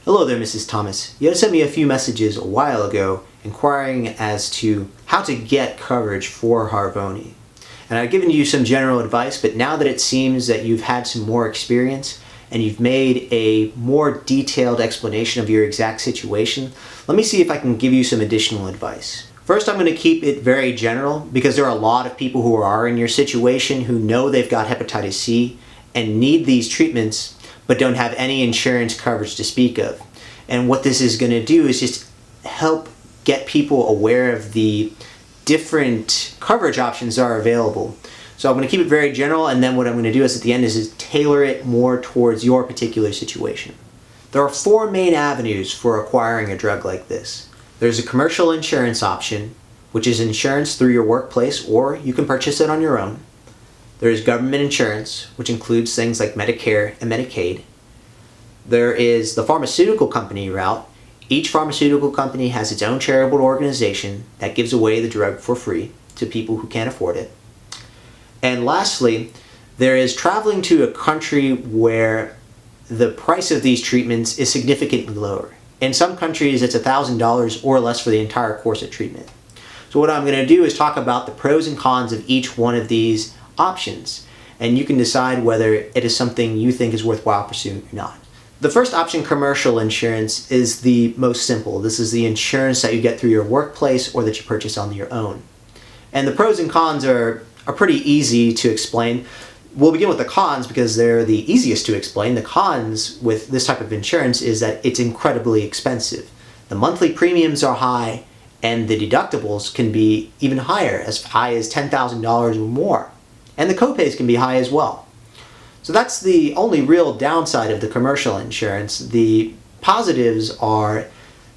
Hello there, Mrs. Thomas. You had sent me a few messages a while ago inquiring as to how to get coverage for Harvoni. And I've given you some general advice, but now that it seems that you've had some more experience and you've made a more detailed explanation of your exact situation, let me see if I can give you some additional advice. First, I'm going to keep it very general because there are a lot of people who are in your situation who know they've got hepatitis C and need these treatments but don't have any insurance coverage to speak of. And what this is going to do is just help get people aware of the different coverage options that are available. So I'm going to keep it very general, and then what I'm going to do is at the end is tailor it more towards your particular situation. There are four main avenues for acquiring a drug like this. There's a commercial insurance option, which is insurance through your workplace, or you can purchase it on your own. There's government insurance, which includes things like Medicare and Medicaid. There is the pharmaceutical company route. Each pharmaceutical company has its own charitable organization that gives away the drug for free to people who can't afford it. And lastly, there is traveling to a country where the price of these treatments is significantly lower. In some countries, it's $1,000 or less for the entire course of treatment. So what I'm going to do is talk about the pros and cons of each one of these options, and you can decide whether it is something you think is worthwhile pursuing or not. The first option, commercial insurance, is the most simple. This is the insurance that you get through your workplace or that you purchase on your own. And the pros and cons are pretty easy to explain. We'll begin with the cons because they're the easiest to explain. The cons with this type of insurance is that it's incredibly expensive. The monthly premiums are high and the deductibles can be even higher, as high as $10,000 or more. And the copays can be high as well. So that's the only real downside of the commercial insurance. The positives are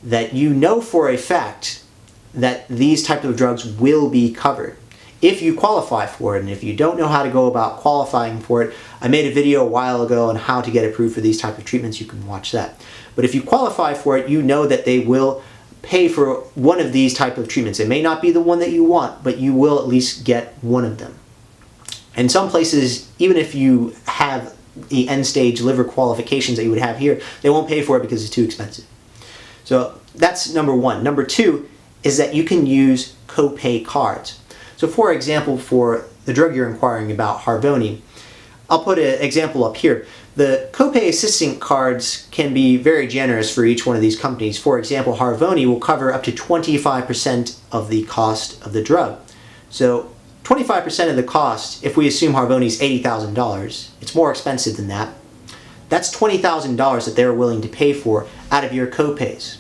that you know for a fact that these types of drugs will be covered if you qualify for it. And if you don't know how to go about qualifying for it, I made a video a while ago on how to get approved for these type of treatments. You can watch that. But if you qualify for it, you know that they will pay for one of these type of treatments. It may not be the one that you want, but you will at least get one of them. In some places, even if you have the end-stage liver qualifications that you would have here, they won't pay for it because it's too expensive. So that's number one. Number two is that you can use copay cards. So for example, for the drug you're inquiring about, Harvoni, I'll put an example up here. The copay assistance cards can be very generous for each one of these companies. For example, Harvoni will cover up to 25% of the cost of the drug. So 25% of the cost, if we assume Harvoni is $80,000, it's more expensive than that. That's $20,000 that they're willing to pay for out of your copays.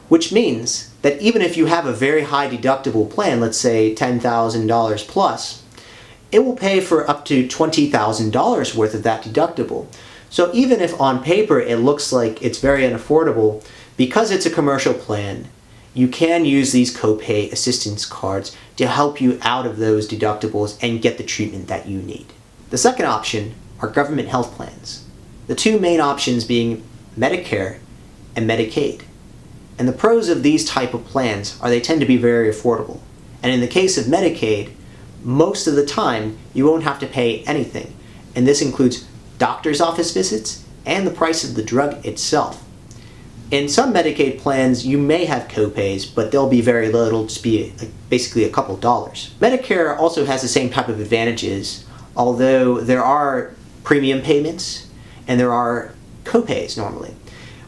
Which means that even if you have a very high deductible plan, let's say $10,000 plus, it will pay for up to $20,000 worth of that deductible. So even if on paper it looks like it's very unaffordable, because it's a commercial plan, you can use these copay assistance cards to help you out of those deductibles and get the treatment that you need. The second option are government health plans. The two main options being Medicare and Medicaid. And the pros of these type of plans are they tend to be very affordable. And in the case of Medicaid, most of the time you won't have to pay anything. And this includes doctor's office visits and the price of the drug itself. In some Medicaid plans, you may have copays, but they'll be very little. It'll just be basically a couple dollars. Medicare also has the same type of advantages, although there are premium payments and there are copays normally.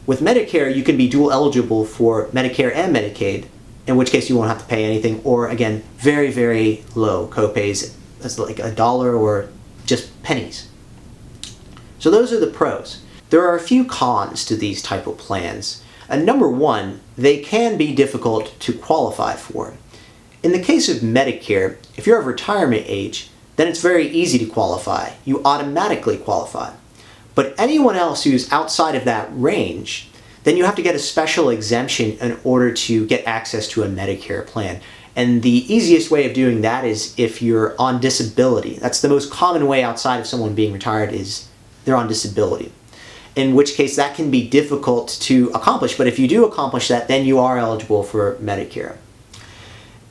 With Medicare, you can be dual eligible for Medicare and Medicaid, in which case you won't have to pay anything, or again, very, very low copays. That's like $1 or just pennies. So those are the pros. There are a few cons to these type of plans. And number one, they can be difficult to qualify for. In the case of Medicare, if you're of retirement age, then it's very easy to qualify. You automatically qualify. But anyone else who's outside of that range, then you have to get a special exemption in order to get access to a Medicare plan. And the easiest way of doing that is if you're on disability. That's the most common way outside of someone being retired is they're on disability. In which case that can be difficult to accomplish, but if you do accomplish that, then you are eligible for Medicare.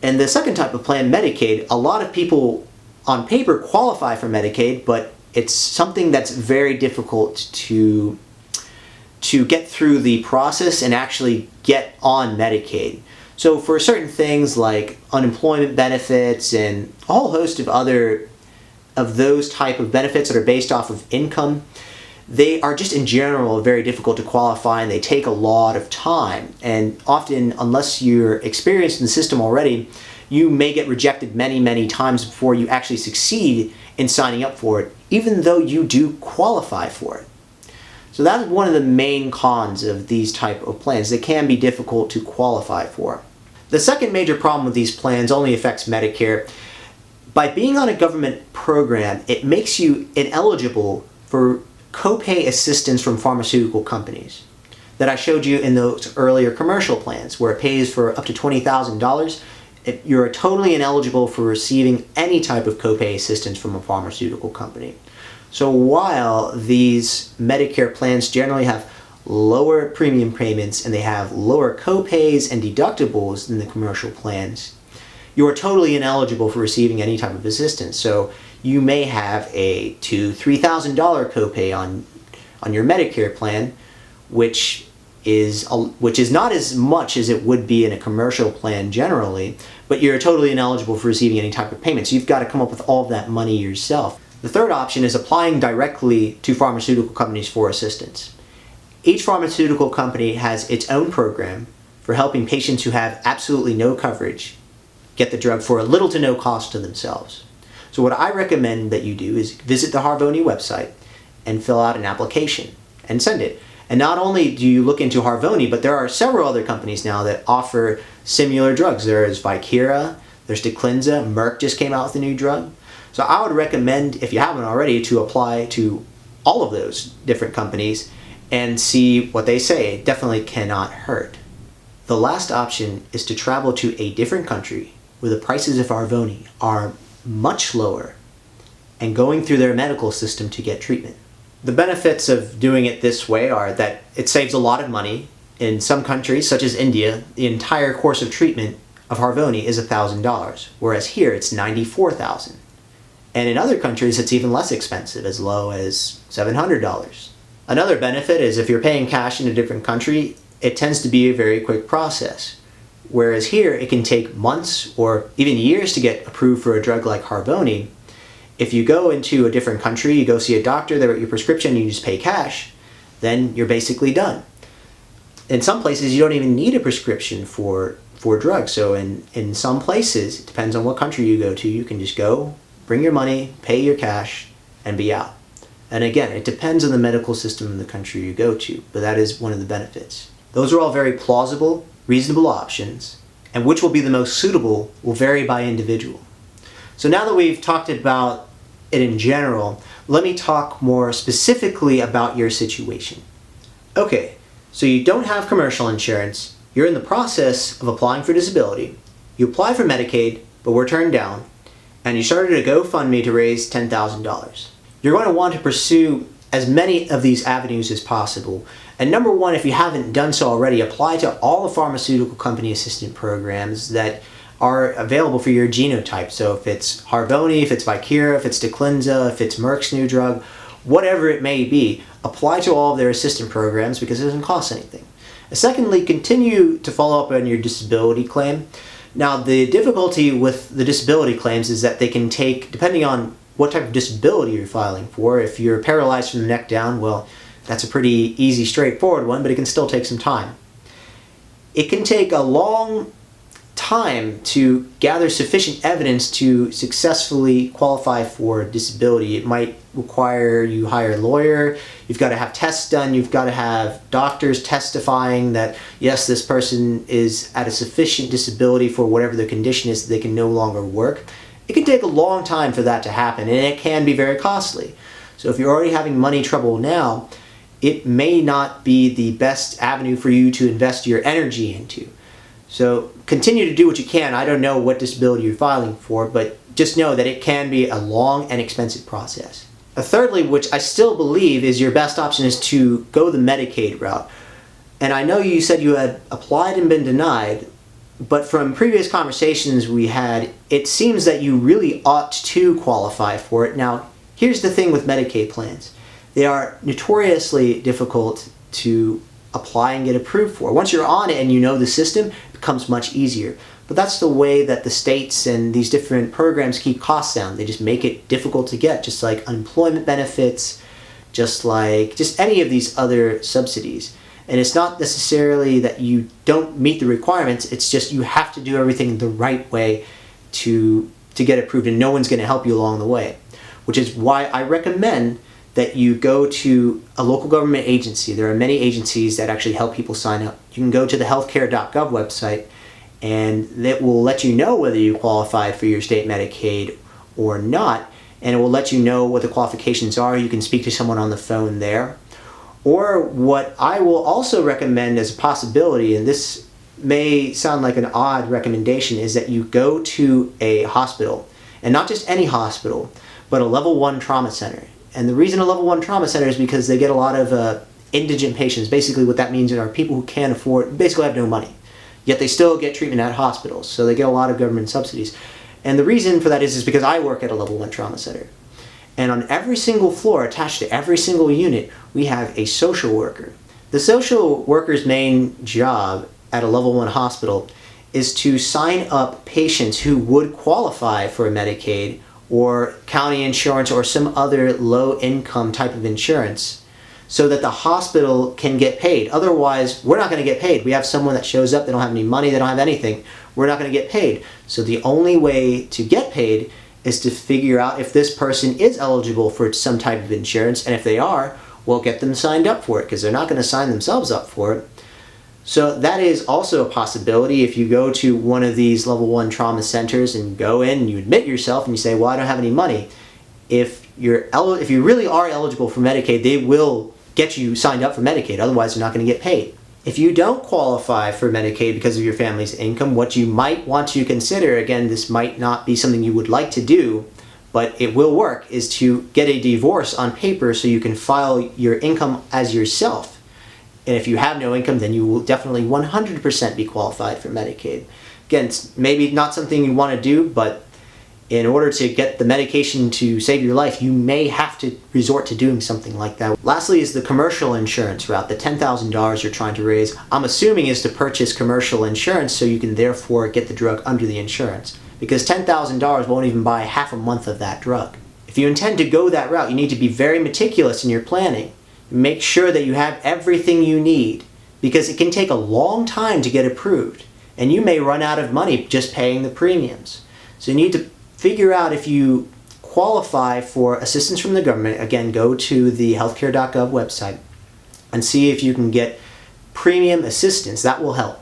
And the second type of plan, Medicaid, a lot of people on paper qualify for Medicaid, but it's something that's very difficult to to get through the process and actually get on Medicaid. So for certain things like unemployment benefits and a whole host of other of those type of benefits that are based off of income, they are just in general very difficult to qualify, and they take a lot of time. And often, unless you're experienced in the system already, you may get rejected many, many times before you actually succeed in signing up for it, even though you do qualify for it. So that's one of the main cons of these type of plans. They can be difficult to qualify for. The second major problem with these plans only affects Medicare. By being on a government program, it makes you ineligible for copay assistance from pharmaceutical companies that I showed you in those earlier commercial plans, where it pays for up to $20,000. You're totally ineligible for receiving any type of copay assistance from a pharmaceutical company. So while these Medicare plans generally have lower premium payments and they have lower copays and deductibles than the commercial plans, you are totally ineligible for receiving any type of assistance. So you may have a $2,000 to $3,000 copay on your Medicare plan, which is not as much as it would be in a commercial plan generally, but you're totally ineligible for receiving any type of payment. So you've got to come up with all of that money yourself. The third option is applying directly to pharmaceutical companies for assistance. Each pharmaceutical company has its own program for helping patients who have absolutely no coverage get the drug for a little to no cost to themselves. So what I recommend that you do is visit the Harvoni website and fill out an application and send it. And not only do you look into Harvoni, but there are several other companies now that offer similar drugs. There is Vicira, there's Declenza, Merck just came out with a new drug. So I would recommend, if you haven't already, to apply to all of those different companies and see what they say. It definitely cannot hurt. The last option is to travel to a different country where the prices of Harvoni are much lower and going through their medical system to get treatment. The benefits of doing it this way are that it saves a lot of money. In some countries, such as India, the entire course of treatment of Harvoni is $1,000, whereas here it's $94,000. And in other countries, it's even less expensive, as low as $700. Another benefit is if you're paying cash in a different country, it tends to be a very quick process. Whereas here, it can take months or even years to get approved for a drug like Harvoni. If you go into a different country, you go see a doctor, they write your prescription, you just pay cash, then you're basically done. In some places, you don't even need a prescription for drugs. So in some places, it depends on what country you go to, you can just go, bring your money, pay your cash, and be out. And again, it depends on the medical system in the country you go to, but that is one of the benefits. Those are all very plausible, reasonable options, and which will be the most suitable will vary by individual. So now that we've talked about it in general, let me talk more specifically about your situation. Okay, so you don't have commercial insurance, you're in the process of applying for disability, you apply for Medicaid, but were turned down, and you started a GoFundMe to raise $10,000. You're going to want to pursue as many of these avenues as possible. And number one, if you haven't done so already, apply to all the pharmaceutical company assistance programs that are available for your genotype. So if it's Harvoni, if it's Vicira, if it's Declenza, if it's Merck's new drug, whatever it may be, apply to all of their assistance programs because it doesn't cost anything. And secondly, continue to follow up on your disability claim. Now, the difficulty with the disability claims is that they can take, depending on what type of disability you're filing for, if you're paralyzed from the neck down, well, that's a pretty easy, straightforward one, but it can still take some time. It can take a long time to gather sufficient evidence to successfully qualify for disability. It might require you hire a lawyer, you've got to have tests done, you've got to have doctors testifying that yes, this person is at a sufficient disability for whatever their condition is that they can no longer work. It can take a long time for that to happen, and it can be very costly. So if you're already having money trouble now, it may not be the best avenue for you to invest your energy into. So continue to do what you can. I don't know what disability you're filing for, but just know that it can be a long and expensive process. Thirdly, which I still believe is your best option, is to go the Medicaid route. And I know you said you had applied and been denied, but from previous conversations we had, it seems that you really ought to qualify for it. Now, here's the thing with Medicaid plans. They are notoriously difficult to apply and get approved for. Once you're on it and you know the system, it becomes much easier. But that's the way that the states and these different programs keep costs down. They just make it difficult to get, just like unemployment benefits, just any of these other subsidies. And it's not necessarily that you don't meet the requirements, it's just you have to do everything the right way to get approved, and no one's going to help you along the way. Which is why I recommend that you go to a local government agency. There are many agencies that actually help people sign up. You can go to the healthcare.gov website, and that will let you know whether you qualify for your state Medicaid or not, and it will let you know what the qualifications are. You can speak to someone on the phone there. Or what I will also recommend as a possibility, and this may sound like an odd recommendation, is that you go to a hospital, and not just any hospital, but a level 1 trauma center. And the reason a level 1 trauma center is because they get a lot of indigent patients. Basically what that means are people who can't afford, basically have no money, yet they still get treatment at hospitals. So they get a lot of government subsidies. And the reason for that is because I work at a level 1 trauma center. And on every single floor, attached to every single unit, we have a social worker. The social worker's main job at a level 1 hospital is to sign up patients who would qualify for Medicaid or county insurance or some other low-income type of insurance so that the hospital can get paid. Otherwise, we're not going to get paid. We have someone that shows up, they don't have any money, they don't have anything. We're not going to get paid. So the only way to get paid is to figure out if this person is eligible for some type of insurance, and if they are, we'll get them signed up for it, because they're not going to sign themselves up for it. So that is also a possibility. If you go to one of these level 1 trauma centers and go in and you admit yourself and you say, well, I don't have any money, if you really are eligible for Medicaid, they will get you signed up for Medicaid, otherwise you're not going to get paid. If you don't qualify for Medicaid because of your family's income, what you might want to consider, again, this might not be something you would like to do, but it will work, is to get a divorce on paper so you can file your income as yourself. And if you have no income, then you will definitely 100% be qualified for Medicaid. Again, it's maybe not something you want to do, but in order to get the medication to save your life, you may have to resort to doing something like that. Lastly is the commercial insurance route. The $10,000 you're trying to raise, I'm assuming, is to purchase commercial insurance so you can therefore get the drug under the insurance. Because $10,000 won't even buy half a month of that drug. If you intend to go that route, you need to be very meticulous in your planning. Make sure that you have everything you need, because it can take a long time to get approved, and you may run out of money just paying the premiums. So you need to figure out if you qualify for assistance from the government. Again, go to the healthcare.gov website and see if you can get premium assistance. That will help.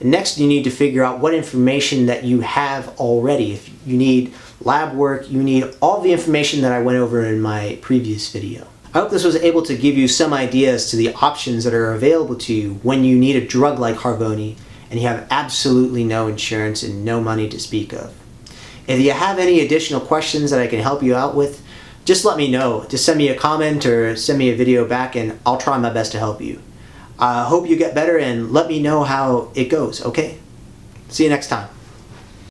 And next, you need to figure out what information that you have already. If you need lab work, you need all the information that I went over in my previous video. I hope this was able to give you some ideas to the options that are available to you when you need a drug like Harvoni and you have absolutely no insurance and no money to speak of. If you have any additional questions that I can help you out with, just let me know. Just send me a comment or send me a video back and I'll try my best to help you. I hope you get better and let me know how it goes, okay? See you next time.